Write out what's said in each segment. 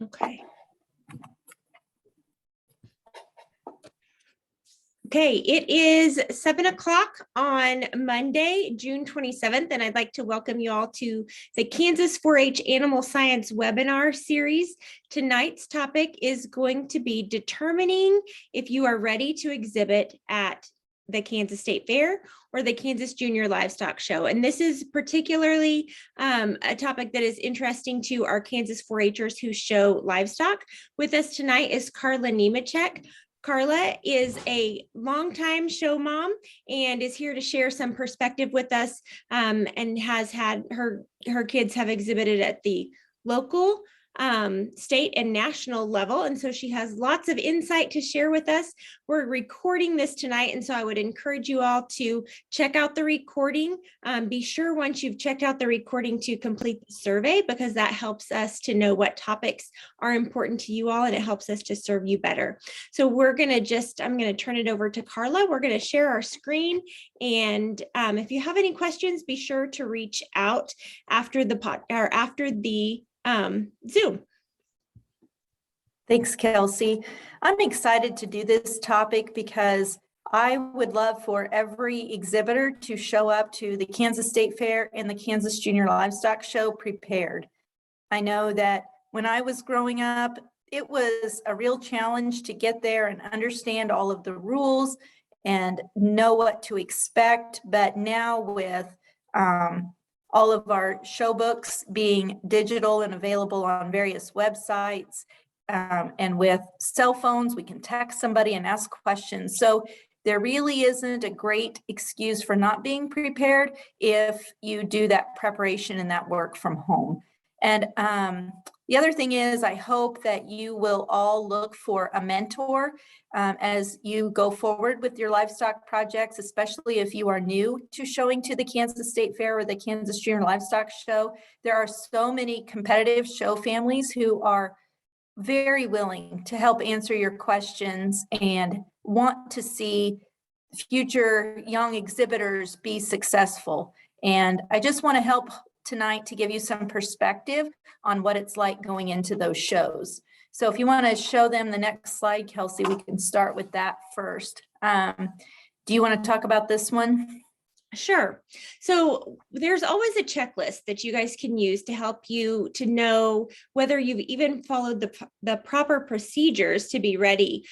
Okay. Okay, it is 7 o'clock on Monday, June 27th, and I'd like to welcome you all to the Kansas 4-H Animal Science webinar series. Tonight's topic is going to be determining if you are ready to exhibit at the Kansas State Fair or the Kansas Junior Livestock Show. And this is particularly a topic that is interesting to our Kansas 4-Hers who show livestock. With us tonight is Carla Nemechek. Carla is a longtime show mom and is here to share some perspective with us, and has had her kids have exhibited at the local, state and national level. And so she has lots of insight to share with us. We're recording this tonight. And so I would encourage you all to check out the recording. Be sure once you've checked out the recording to complete the survey, because that helps us to know what topics are important to you all, and it helps us to serve you better. So I'm going to turn it over to Carla. We're going to share our screen. And if you have any questions, be sure to reach out after the Zoom. Thanks, Kelsey. I'm excited to do this topic because I would love for every exhibitor to show up to the Kansas State Fair and the Kansas Junior Livestock Show prepared. I know that when I was growing up, it was a real challenge to get there and understand all of the rules and know what to expect. But now with all of our show books being digital and available on various websites, and with cell phones, we can text somebody and ask questions. So there really isn't a great excuse for not being prepared if you do that preparation and that work from home. And the other thing is, I hope that you will all look for a mentor as you go forward with your livestock projects, especially if you are new to showing to the Kansas State Fair or the Kansas Junior Livestock Show. There are so many competitive show families who are very willing to help answer your questions and want to see future young exhibitors be successful. And I just want to help tonight to give you some perspective on what it's like going into those shows. So if you want to show them the next slide, Kelsey, we can start with that first. Do you want to talk about this one? Sure. So there's always a checklist that you guys can use to help you to know whether you've even followed the proper procedures to be ready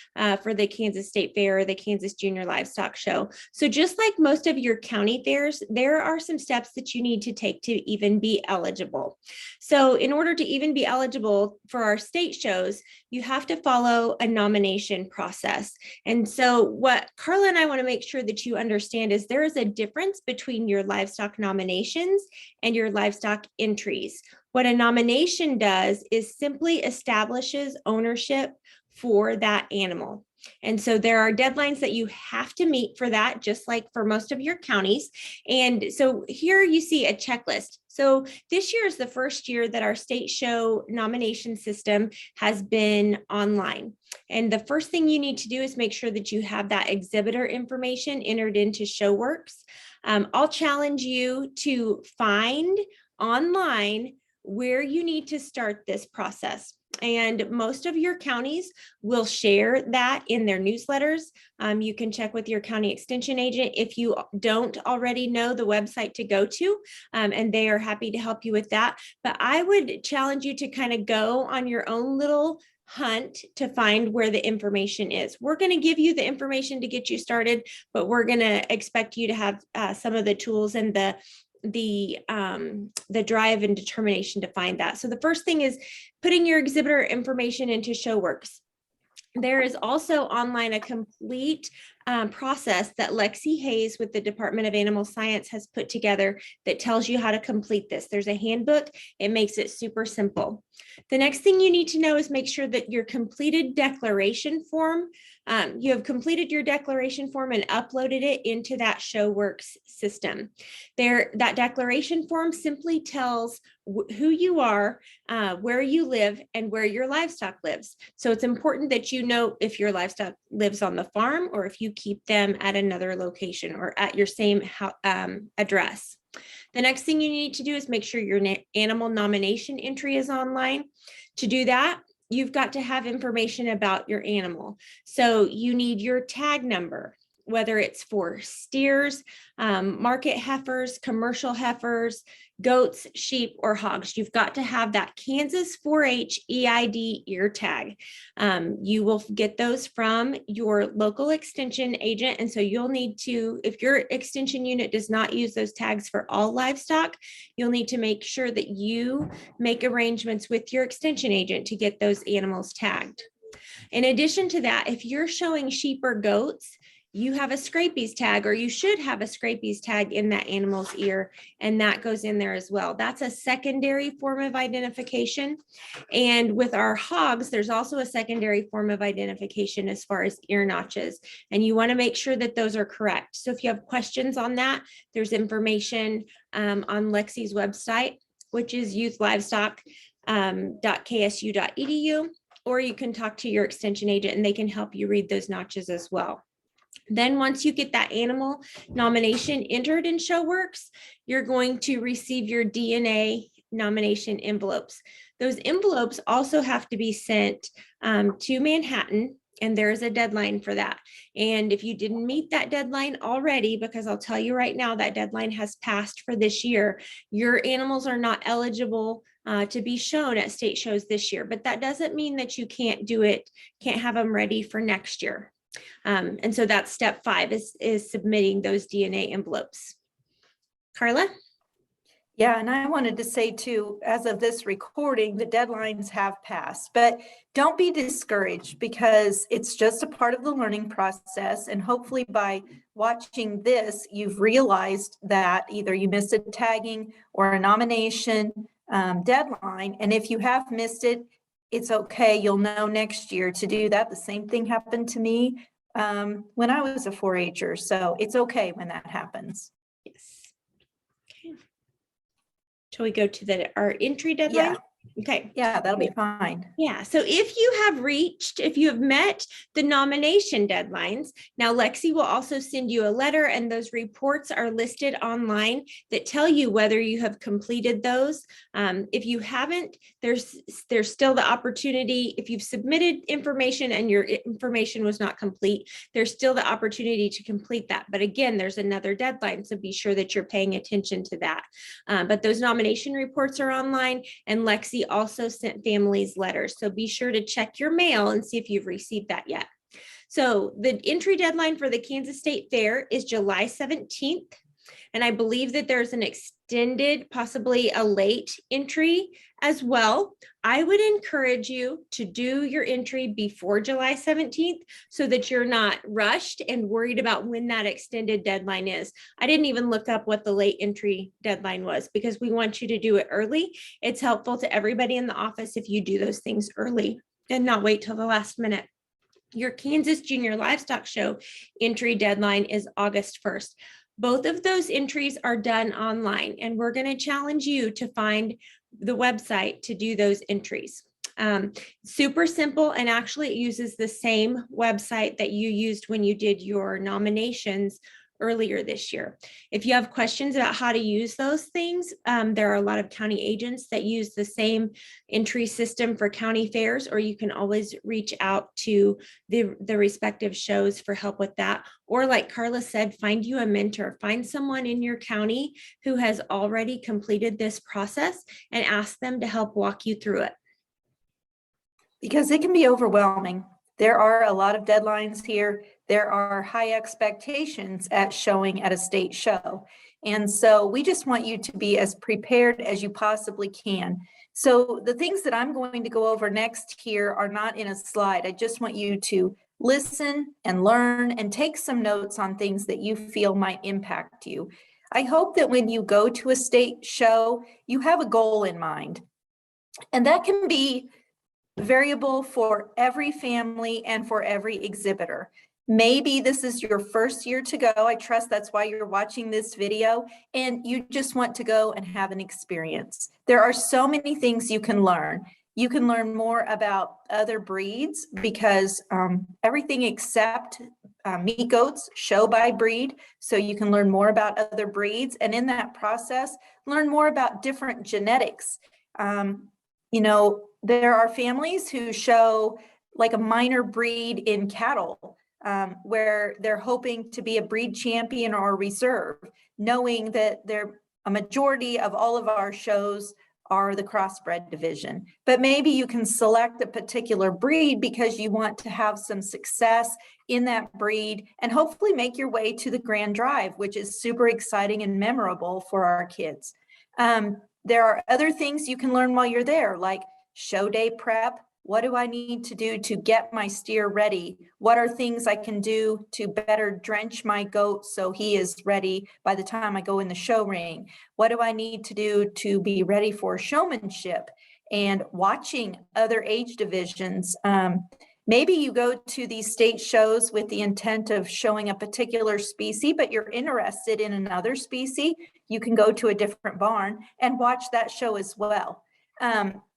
for the Kansas State Fair or the Kansas Junior Livestock Show. So just like most of your county fairs, there are some steps that you need to take to even be eligible. So in order to even be eligible for our state shows, you have to follow a nomination process. And so what Carla and I want to make sure that you understand is there is a difference between your livestock nominations and your livestock entries. What a nomination does is simply establishes ownership for that animal. And so there are deadlines that you have to meet for that, just like for most of your counties. And so here you see a checklist. So this year is the first year that our state show nomination system has been online. And the first thing you need to do is make sure that you have that exhibitor information entered into ShowWorks. I'll challenge you to find online where you need to start this process. And most of your counties will share that in their newsletters. You can check with your county extension agent if you don't already know the website to go to, and they are happy to help you with that. But I would challenge you to kind of go on your own little hunt to find where the information is. We're going to give you the information to get you started, but we're going to expect you to have some of the tools and the drive and determination to find that. So the first thing is putting your exhibitor information into ShowWorks. There is also online a complete process that Lexi Hayes with the Department of Animal Science has put together that tells you how to complete this. There's a handbook. It makes it super simple. The next thing you need to know is make sure that your completed declaration form, you have completed your declaration form and uploaded it into that ShowWorks system. That declaration form simply tells who you are, where you live, and where your livestock lives. So it's important that you know if your livestock lives on the farm or if you keep them at another location or at your same address. The next thing you need to do is make sure your animal nomination entry is online. To do that, you've got to have information about your animal. So you need your tag number, whether it's for steers, market heifers, commercial heifers, goats, sheep, or hogs. You've got to have that Kansas 4-H EID ear tag. You will get those from your local extension agent. And so you'll need to, if your extension unit does not use those tags for all livestock, you'll need to make sure that you make arrangements with your extension agent to get those animals tagged. In addition to that, if you're showing sheep or goats, you have a scrapies tag, or you should have a scrapies tag in that animal's ear, and that goes in there as well. That's a secondary form of identification. And with our hogs, there's also a secondary form of identification as far as ear notches, and you want to make sure that those are correct. So if you have questions on that, there's information on Lexi's website, which is youthlivestock.ksu.edu, or you can talk to your extension agent and they can help you read those notches as well. Then once you get that animal nomination entered in ShowWorks, you're going to receive your DNA nomination envelopes. Those envelopes also have to be sent to Manhattan, and there is a deadline for that. And if you didn't meet that deadline already, because I'll tell you right now, that deadline has passed for this year, your animals are not eligible to be shown at state shows this year. But that doesn't mean that you can't do it, can't have them ready for next year. And so that's step 5 is submitting those DNA envelopes. Carla? Yeah, and I wanted to say too, as of this recording, the deadlines have passed, but don't be discouraged because it's just a part of the learning process. And hopefully by watching this, you've realized that either you missed a tagging or a nomination deadline. And if you have missed it, it's okay. You'll know next year to do that. The same thing happened to me when I was a 4-H'er. So it's okay when that happens. Yes. Okay. Shall we go to our entry deadline? Yeah. Okay. Yeah, that'll be fine. Yeah. So if you have met the nomination deadlines, now Lexi will also send you a letter, and those reports are listed online that tell you whether you have completed those. If you haven't, there's still the opportunity. If you've submitted information and your information was not complete, there's still the opportunity to complete that. But again, there's another deadline, so be sure that you're paying attention to that. But those nomination reports are online, and Lexi also sent families letters. So be sure to check your mail and see if you've received that yet. So the entry deadline for the Kansas State Fair is July 17th. And I believe that there's an extended, possibly a late entry as well. I would encourage you to do your entry before July 17th so that you're not rushed and worried about when that extended deadline is. I didn't even look up what the late entry deadline was because we want you to do it early. It's helpful to everybody in the office if you do those things early and not wait till the last minute. Your Kansas Junior Livestock Show entry deadline is August 1st. Both of those entries are done online, and we're going to challenge you to find the website to do those entries. Super simple, and actually it uses the same website that you used when you did your nominations earlier this year. If you have questions about how to use those things, there are a lot of county agents that use the same entry system for county fairs, or you can always reach out to the respective shows for help with that. Or like Carla said, find you a mentor, find someone in your county who has already completed this process and ask them to help walk you through it. Because it can be overwhelming. There are a lot of deadlines here. There are high expectations at showing at a state show. And so we just want you to be as prepared as you possibly can. So the things that I'm going to go over next here are not in a slide. I just want you to listen and learn and take some notes on things that you feel might impact you. I hope that when you go to a state show, you have a goal in mind. And that can be variable for every family and for every exhibitor. Maybe this is your first year to go. I trust that's why you're watching this video, and you just want to go and have an experience. There are so many things you can learn. You can learn more about other breeds because everything except meat goats show by breed. So you can learn more about other breeds, and in that process, learn more about different genetics. There are families who show like a minor breed in cattle, where they're hoping to be a breed champion or reserve, knowing that a majority of all of our shows are the crossbred division. But maybe you can select a particular breed because you want to have some success in that breed and hopefully make your way to the Grand Drive, which is super exciting and memorable for our kids. There are other things you can learn while you're there, like show day prep. What do I need to do to get my steer ready? What are things I can do to better drench my goat so he is ready by the time I go in the show ring? What do I need to do to be ready for showmanship? And watching other age divisions. Maybe you go to these state shows with the intent of showing a particular species, but you're interested in another species. You can go to a different barn and watch that show as well.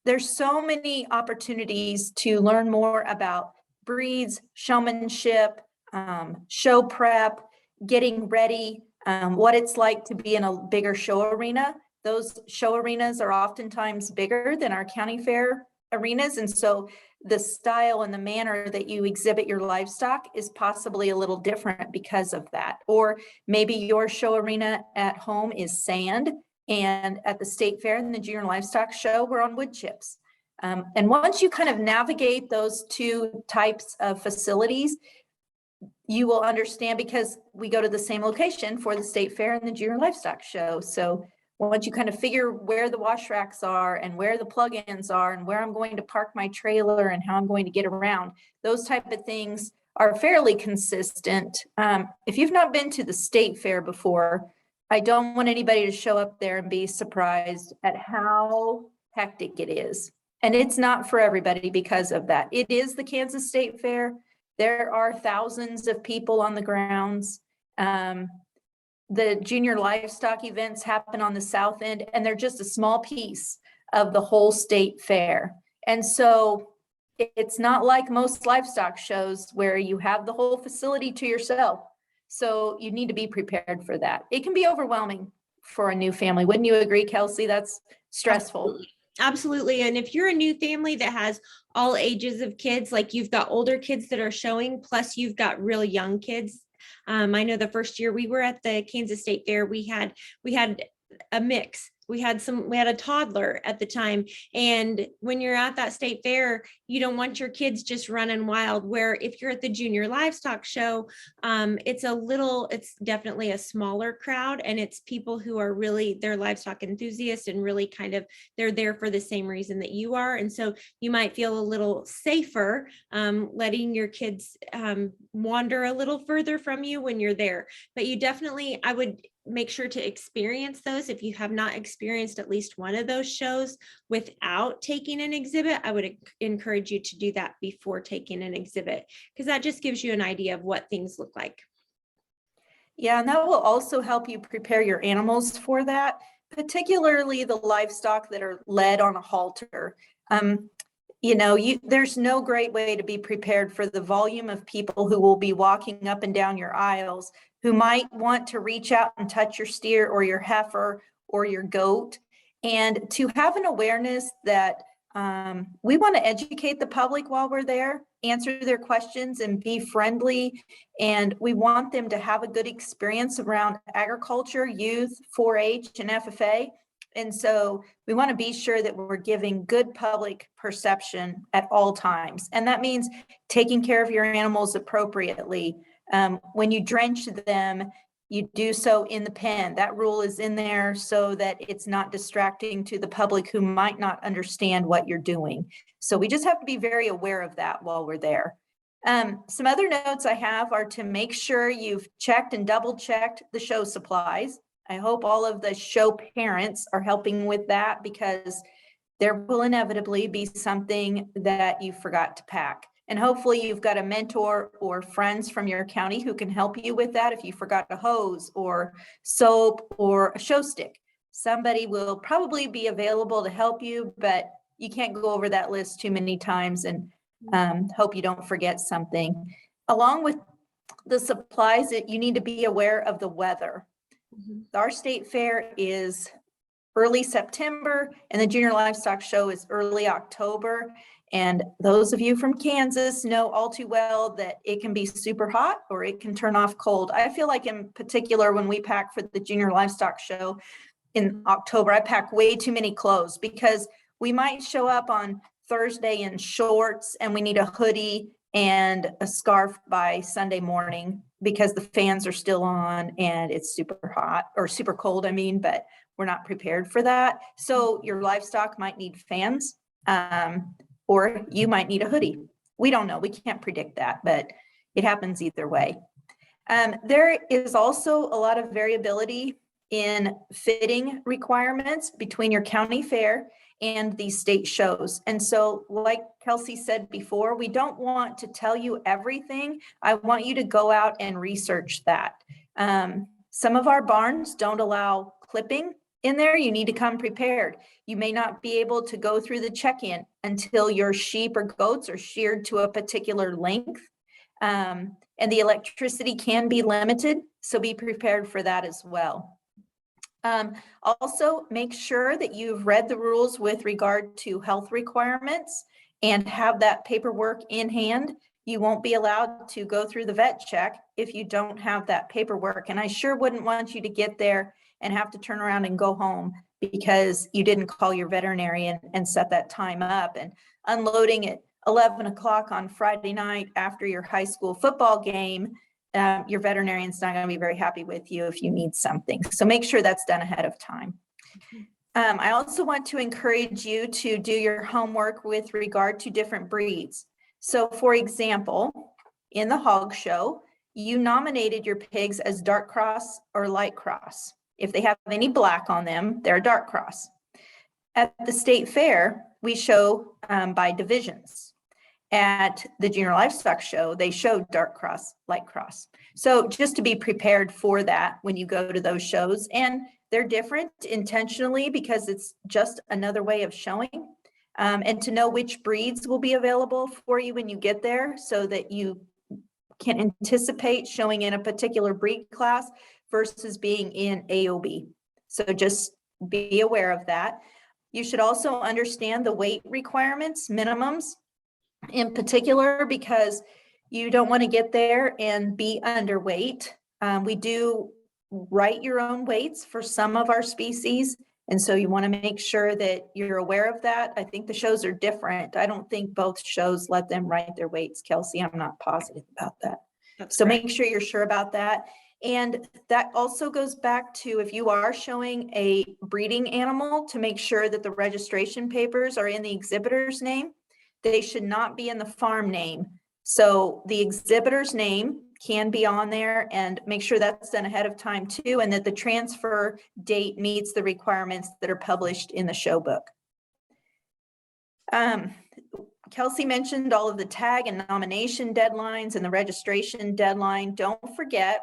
There's so many opportunities to learn more about breeds, showmanship, show prep, getting ready, what it's like to be in a bigger show arena. Those show arenas are oftentimes bigger than our county fair arenas. And so the style and the manner that you exhibit your livestock is possibly a little different because of that. Or maybe your show arena at home is sand, and at the state fair and the junior livestock show, we're on wood chips. And once you kind of navigate those two types of facilities, you will understand, because we go to the same location for the state fair and the junior livestock show. So once you kind of figure where the wash racks are and where the plug-ins are and where I'm going to park my trailer and how I'm going to get around, those type of things are fairly consistent. If you've not been to the state fair before, I don't want anybody to show up there and be surprised at how hectic it is. And it's not for everybody because of that. It is the Kansas State Fair. There are thousands of people on the grounds. The junior livestock events happen on the south end, and they're just a small piece of the whole state fair. And so it's not like most livestock shows where you have the whole facility to yourself. So you need to be prepared for that. It can be overwhelming for a new family. Wouldn't you agree, Kelsey? That's stressful. Absolutely. And if you're a new family that has all ages of kids, like you've got older kids that are showing, plus you've got real young kids. I know the first year we were at the Kansas State Fair, we had a mix. We had a toddler at the time. And when you're at that state fair, you don't want your kids just running wild, where if you're at the junior livestock show, it's definitely a smaller crowd, and it's people who are really, they're livestock enthusiasts and really kind of, they're there for the same reason that you are. And so you might feel a little safer letting your kids wander a little further from you when you're there. But you definitely, I would make sure to experience those. If you have not experienced at least one of those shows without taking an exhibit, I would encourage you to do that before taking an exhibit, because that just gives you an idea of what things look like. Yeah, and that will also help you prepare your animals for that, particularly the livestock that are led on a halter. There's no great way to be prepared for the volume of people who will be walking up and down your aisles, who might want to reach out and touch your steer or your heifer or your goat. And to have an awareness that we want to educate the public while we're there, answer their questions and be friendly. And we want them to have a good experience around agriculture, youth, 4-H, and FFA. And so we want to be sure that we're giving good public perception at all times. And that means taking care of your animals appropriately. When you drench them, you do so in the pen. That rule is in there so that it's not distracting to the public who might not understand what you're doing. So we just have to be very aware of that while we're there. Some other notes I have are to make sure you've checked and double checked the show supplies. I hope all of the show parents are helping with that, because there will inevitably be something that you forgot to pack. And hopefully you've got a mentor or friends from your county who can help you with that. If you forgot a hose or soap or a show stick, somebody will probably be available to help you, but you can't go over that list too many times, and hope you don't forget something. Along with the supplies, that you need to be aware of the weather. Our state fair is early September, and the Junior Livestock Show is early October. And those of you from Kansas know all too well that it can be super hot or it can turn off cold. I feel like in particular, when we pack for the Junior Livestock Show in October, I pack way too many clothes because we might show up on Thursday in shorts and we need a hoodie and a scarf by Sunday morning because the fans are still on and it's super hot or super cold, but we're not prepared for that. So your livestock might need fans, or you might need a hoodie. We don't know, we can't predict that, but it happens either way. There is also a lot of variability in fitting requirements between your county fair and these state shows. And so like Kelsey said before, we don't want to tell you everything. I want you to go out and research that. Some of our barns don't allow clipping in there. You need to come prepared. You may not be able to go through the check-in until your sheep or goats are sheared to a particular length. And the electricity can be limited, so be prepared for that as well. Also, make sure that you've read the rules with regard to health requirements and have that paperwork in hand. You won't be allowed to go through the vet check if you don't have that paperwork. And I sure wouldn't want you to get there and have to turn around and go home because you didn't call your veterinarian and set that time up. And unloading at 11 o'clock on Friday night after your high school football game, your veterinarian's not going to be very happy with you if you need something. So make sure that's done ahead of time. I also want to encourage you to do your homework with regard to different breeds. So for example, in the hog show, you nominated your pigs as dark cross or light cross. If they have any black on them, they're a dark cross. At the state fair, we show by divisions. At the Junior Livestock Show, they show dark cross, light cross. So just to be prepared for that when you go to those shows. And they're different intentionally because it's just another way of showing. And to know which breeds will be available for you when you get there so that you can anticipate showing in a particular breed class versus being in AOB. So just be aware of that. You should also understand the weight requirements, minimums, in particular, because you don't want to get there and be underweight. We do write your own weights for some of our species. And so you want to make sure that you're aware of that. I think the shows are different. I don't think both shows let them write their weights, Kelsey. I'm not positive about that. So make sure you're sure about that. And that also goes back to if you are showing a breeding animal, to make sure that the registration papers are in the exhibitor's name. They should not be in the farm name. So the exhibitor's name can be on there, and make sure that's done ahead of time too, and that the transfer date meets the requirements that are published in the show book. Kelsey mentioned all of the tag and nomination deadlines and the registration deadline. Don't forget,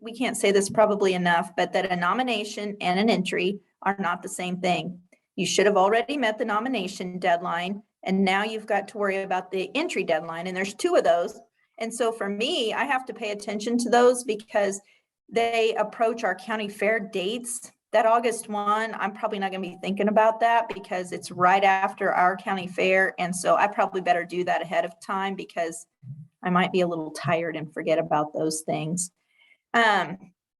we can't say this probably enough, but that a nomination and an entry are not the same thing. You should have already met the nomination deadline, and now you've got to worry about the entry deadline, and there's 2 of those. And so for me, I have to pay attention to those because they approach our county fair dates. That August 1, I'm probably not going to be thinking about that because it's right after our county fair. And so I probably better do that ahead of time because I might be a little tired and forget about those things.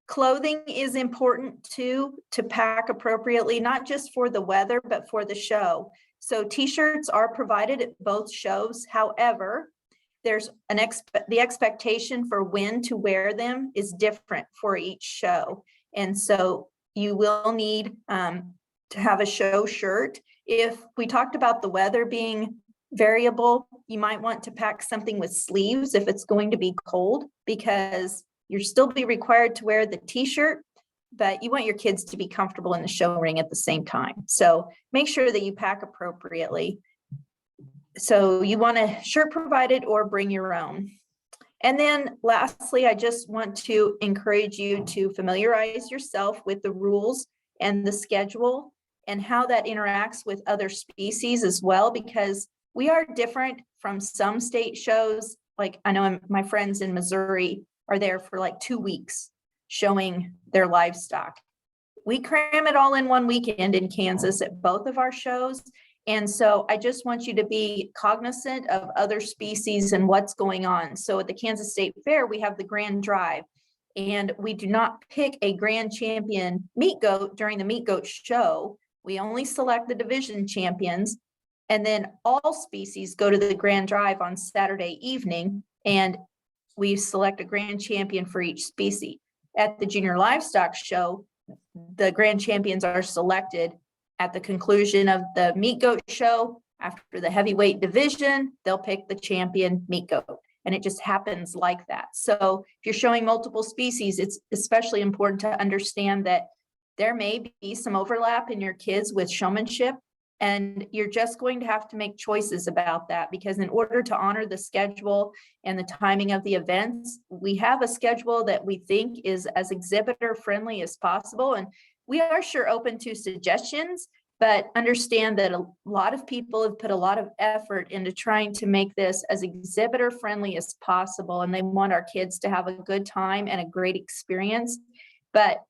Clothing is important too, to pack appropriately, not just for the weather, but for the show. So t-shirts are provided at both shows. However, there's the expectation for when to wear them is different for each show. And so you will need to have a show shirt. If we talked about the weather being variable, you might want to pack something with sleeves if it's going to be cold, because you'll still be required to wear the t-shirt, but you want your kids to be comfortable in the show ring at the same time. So make sure that you pack appropriately. So you want a shirt provided or bring your own. And then lastly, I just want to encourage you to familiarize yourself with the rules and the schedule and how that interacts with other species as well, because we are different from some state shows. Like I know my friends in Missouri are there for like 2 weeks showing their livestock. we cram it all in one weekend in Kansas at both of our shows. And so I just want you to be cognizant of other species and what's going on. So at the Kansas State Fair, we have the Grand Drive, and we do not pick a grand champion meat goat during the meat goat show. We only select the division champions, and then all species go to the Grand Drive on Saturday evening, and we select a grand champion for each species. At the Junior Livestock Show, the grand champions are selected at the conclusion of the meat goat show. After the heavyweight division, they'll pick the champion meat goat. And it just happens like that. So if you're showing multiple species, it's especially important to understand that there may be some overlap in your kids with showmanship, and you're just going to have to make choices about that, because in order to honor the schedule and the timing of the events, we have a schedule that we think is as exhibitor friendly as possible. And we are sure open to suggestions, but understand that a lot of people have put a lot of effort into trying to make this as exhibitor friendly as possible. And they want our kids to have a good time and a great experience. But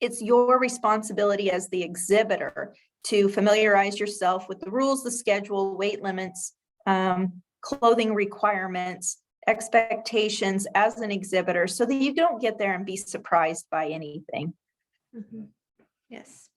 it's your responsibility as the exhibitor to familiarize yourself with the rules, the schedule, weight limits, clothing requirements, expectations as an exhibitor, so that you don't get there and be surprised by anything. Mm-hmm. Yes.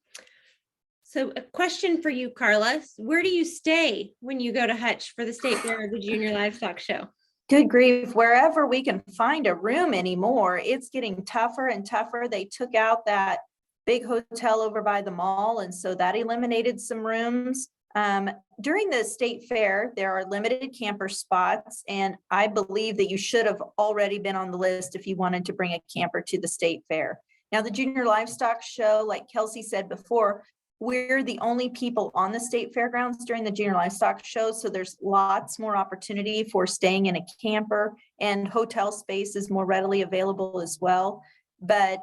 So a question for you, Carla. Where do you stay when you go to Hutch for the State Fair or the Junior Livestock Show? Good grief, wherever we can find a room anymore, it's getting tougher and tougher. They took out that big hotel over by the mall, and so that eliminated some rooms. During the state fair, there are limited camper spots, and I believe that you should have already been on the list if you wanted to bring a camper to the state fair. Now, the Junior Livestock Show, like Kelsey said before, we're the only people on the state fairgrounds during the Junior Livestock Show, so there's lots more opportunity for staying in a camper, and hotel space is more readily available as well. But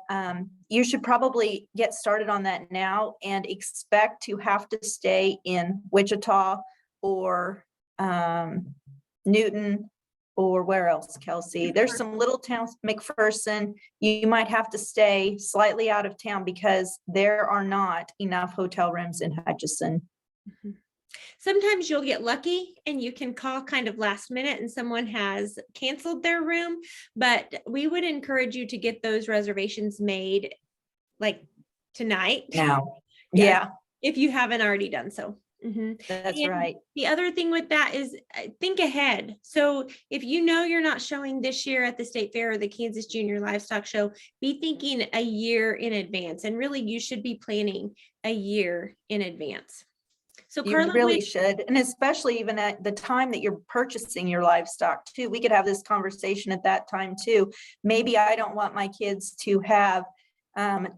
you should probably get started on that now and expect to have to stay in Wichita or Newton, or where else, Kelsey? There's some little towns, McPherson. You might have to stay slightly out of town because there are not enough hotel rooms in Hutchinson. Mm-hmm. Sometimes you'll get lucky and you can call kind of last minute and someone has canceled their room, but we would encourage you to get those reservations made like tonight. Now, yeah. If you haven't already done so. Mm-hmm. That's and right. The other thing with that is think ahead. So if you know you're not showing this year at the State Fair or the Kansas Junior Livestock Show, be thinking a year in advance. And really, you should be planning a year in advance. So You Carla, really should. And especially even at the time that you're purchasing your livestock too. We could have this conversation at that time too. Maybe I don't want my kids to have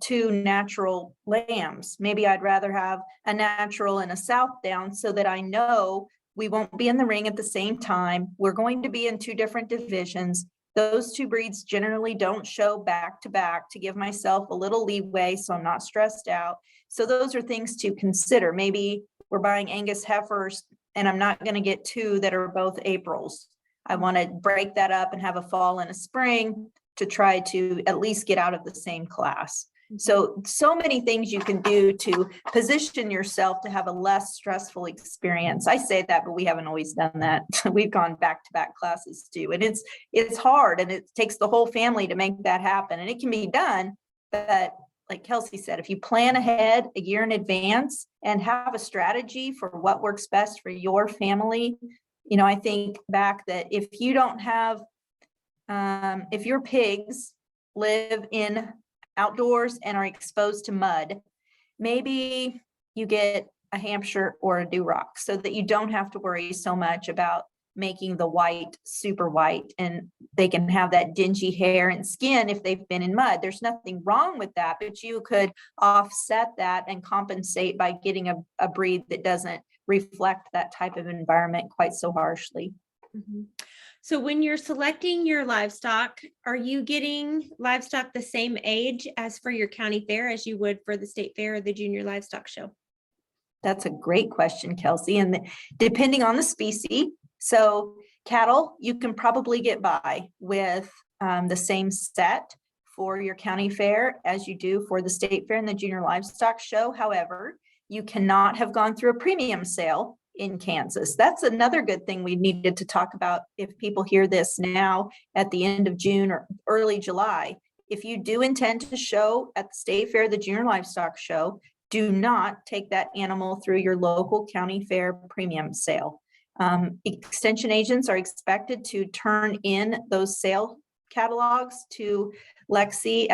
2 natural lambs. Maybe I'd rather have a natural and a Southdown, so that I know we won't be in the ring at the same time. We're going to be in 2 different divisions. Those 2 breeds generally don't show back to back, to give myself a little leeway so I'm not stressed out. So those are things to consider. Maybe we're buying Angus heifers and I'm not going to get 2 that are both Aprils. I want to break that up and have a fall and a spring to try to at least get out of the same class. So many things you can do to position yourself to have a less stressful experience. I say that, but we haven't always done that. We've gone back-to-back classes too. And it's hard, and it takes the whole family to make that happen. And it can be done, but like Kelsey said, if you plan ahead a year in advance and have a strategy for what works best for your family, I think back that if you don't have if your pigs live in outdoors and are exposed to mud, maybe you get a Hampshire or a Duroc, so that you don't have to worry so much about making the white super white, and they can have that dingy hair and skin if they've been in mud. There's nothing wrong with that, but you could offset that and compensate by getting a breed that doesn't reflect that type of environment quite so harshly. Mm-hmm. So when you're selecting your livestock, are you getting livestock the same age as for your county fair as you would for the state fair or the Junior Livestock Show? That's a great question, Kelsey. And depending on the species, so cattle, you can probably get by with the same set for your county fair as you do for the state fair and the junior livestock show. However, you cannot have gone through a premium sale in Kansas. That's another good thing we needed to talk about if people hear this now at the end of June or early July. If you do intend to show at the state fair, the junior livestock show, do not take that animal through your local county fair premium sale. Extension agents are expected to turn in those sale catalogs to Lexi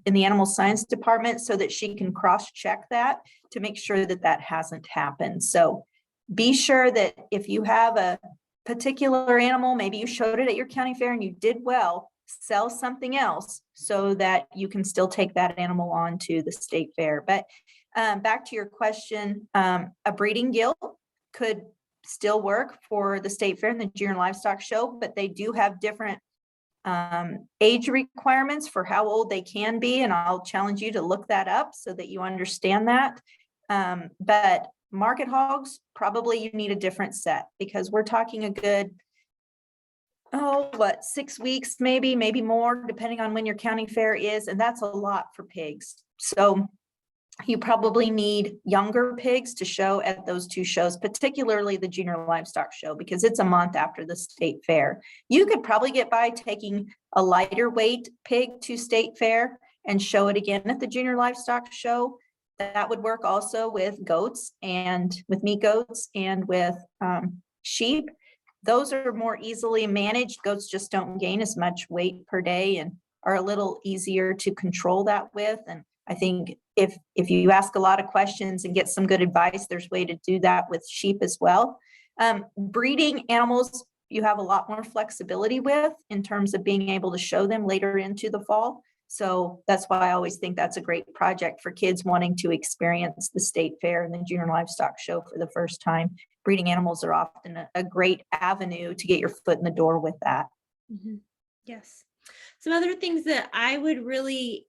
in the animal science department so that she can cross-check that to make sure that that hasn't happened. So be sure that if you have a particular animal, maybe you showed it at your county fair and you did well, sell something else so that you can still take that animal on to the state fair. But back to your question, a breeding gilt could still work for the state fair and the junior livestock show, but they do have different age requirements for how old they can be. And I'll challenge you to look that up so that you understand that. But market hogs, probably you need a different set because we're talking a good, 6 weeks, maybe more, depending on when your county fair is. And that's a lot for pigs. So you probably need younger pigs to show at those two shows, particularly the junior livestock show, because it's a month after the state fair. You could probably get by taking a lighter weight pig to state fair and show it again at the junior livestock show. That would work also with goats and with meat goats and with sheep. Those are more easily managed. Goats just don't gain as much weight per day and are a little easier to control that with. And I think if you ask a lot of questions and get some good advice, there's a way to do that with sheep as well. Breeding animals, you have a lot more flexibility with in terms of being able to show them later into the fall. So that's why I always think that's a great project for kids wanting to experience the state fair and the junior livestock show for the first time. Breeding animals are often a great avenue to get your foot in the door with that. Mm-hmm. Yes. Some other things that I would really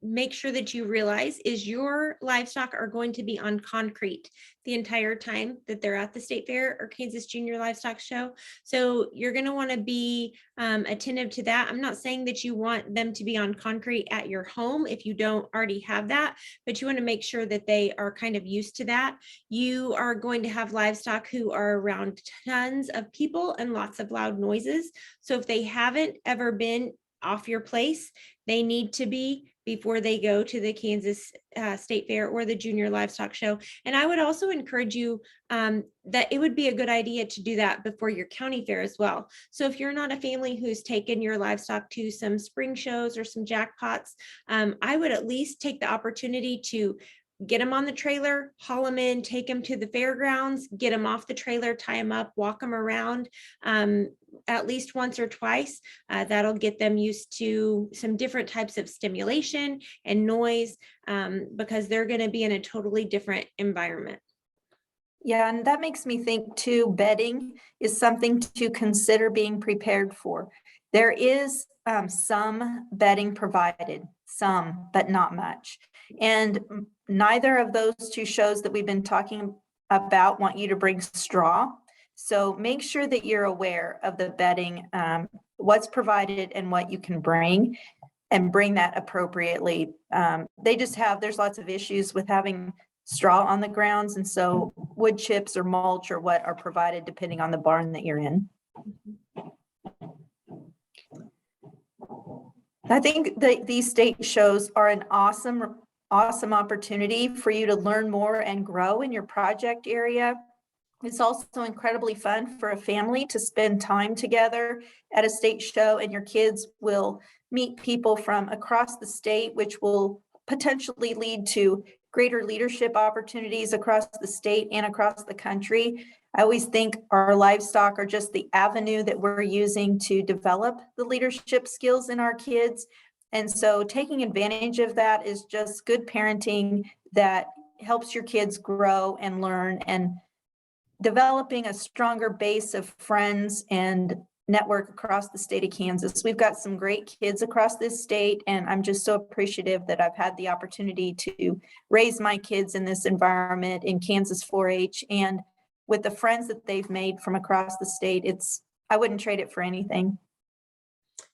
make sure that you realize is your livestock are going to be on concrete the entire time that they're at the state fair or Kansas Junior Livestock Show. So you're going to want to be attentive to that. I'm not saying that you want them to be on concrete at your home if you don't already have that, but you want to make sure that they are kind of used to that. You are going to have livestock who are around tons of people and lots of loud noises. So if they haven't ever been off your place, they need to be before they go to the Kansas State Fair or the Junior Livestock Show. And I would also encourage you that it would be a good idea to do that before your county fair as well. So if you're not a family who's taken your livestock to some spring shows or some jackpots, I would at least take the opportunity to get them on the trailer, haul them in, take them to the fairgrounds, get them off the trailer, tie them up, walk them around at least once or twice. That'll get them used to some different types of stimulation and noise because they're going to be in a totally different environment. Yeah, and that makes me think too, bedding is something to consider being prepared for. There is some bedding provided, some, but not much. And neither of those two shows that we've been talking about want you to bring straw. So make sure that you're aware of the bedding, what's provided and what you can bring, and bring that appropriately. There's lots of issues with having straw on the grounds. And so wood chips or mulch or what are provided depending on the barn that you're in. I think that these state shows are an awesome opportunity for you to learn more and grow in your project area. It's also incredibly fun for a family to spend time together at a state show, and your kids will meet people from across the state, which will potentially lead to greater leadership opportunities across the state and across the country. I always think our livestock are just the avenue that we're using to develop the leadership skills in our kids. And so taking advantage of that is just good parenting that helps your kids grow and learn, and developing a stronger base of friends and network across the state of Kansas. We've got some great kids across this state, and I'm just so appreciative that I've had the opportunity to raise my kids in this environment in Kansas 4-H, and with the friends that they've made from across the state, I wouldn't trade it for anything.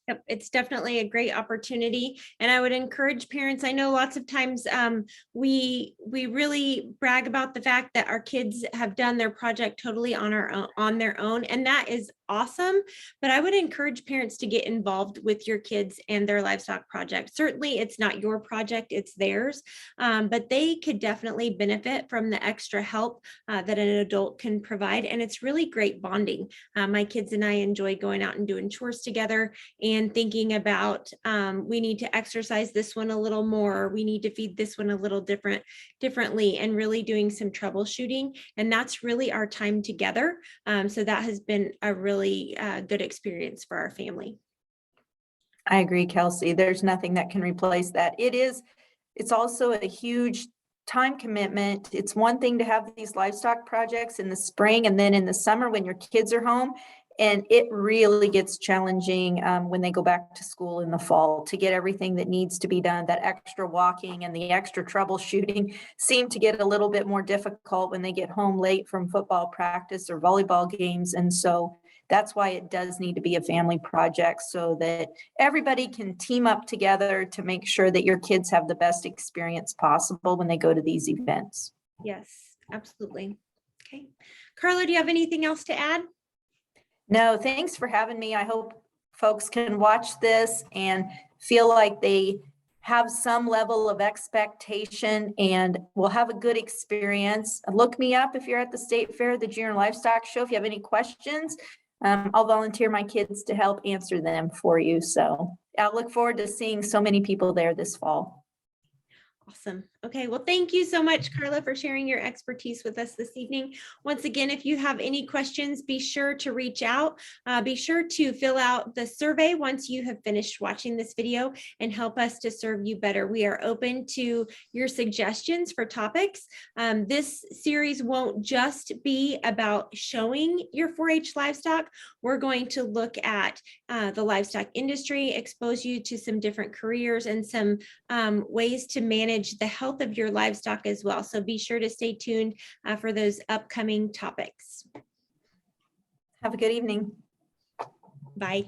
Yep, it's definitely a great opportunity, and I would encourage parents. I know lots of times we really brag about the fact that our kids have done their project totally on their own, and that is awesome. But I would encourage parents to get involved with your kids and their livestock project. Certainly, it's not your project; it's theirs, but they could definitely benefit from the extra help that an adult can provide, and it's really great bonding. My kids and I enjoy going out and doing chores together and thinking about we need to exercise this one a little more, we need to feed this one a little differently, and really doing some troubleshooting. And that's really our time together. So that has been a really good experience for our family. I agree, Kelsey. There's nothing that can replace that. It's also a huge time commitment. It's one thing to have these livestock projects in the spring and then in the summer when your kids are home. And it really gets challenging when they go back to school in the fall to get everything that needs to be done. That extra walking and the extra troubleshooting seem to get a little bit more difficult when they get home late from football practice or volleyball games. And so that's why it does need to be a family project so that everybody can team up together to make sure that your kids have the best experience possible when they go to these events. Yes, absolutely. Okay. Carla, do you have anything else to add? No, thanks for having me. I hope folks can watch this and feel like they have some level of expectation and will have a good experience. Look me up if you're at the State Fair, the Junior Livestock Show. If you have any questions, I'll volunteer my kids to help answer them for you. So I'll look forward to seeing so many people there this fall. Awesome. Okay. Well, thank you so much, Carla, for sharing your expertise with us this evening. Once again, if you have any questions, be sure to reach out. Be sure to fill out the survey once you have finished watching this video and help us to serve you better. We are open to your suggestions for topics. This series won't just be about showing your 4-H livestock. We're going to look at the livestock industry, expose you to some different careers and some ways to manage the health of your livestock as well. So be sure to stay tuned for those upcoming topics. Have a good evening. Bye.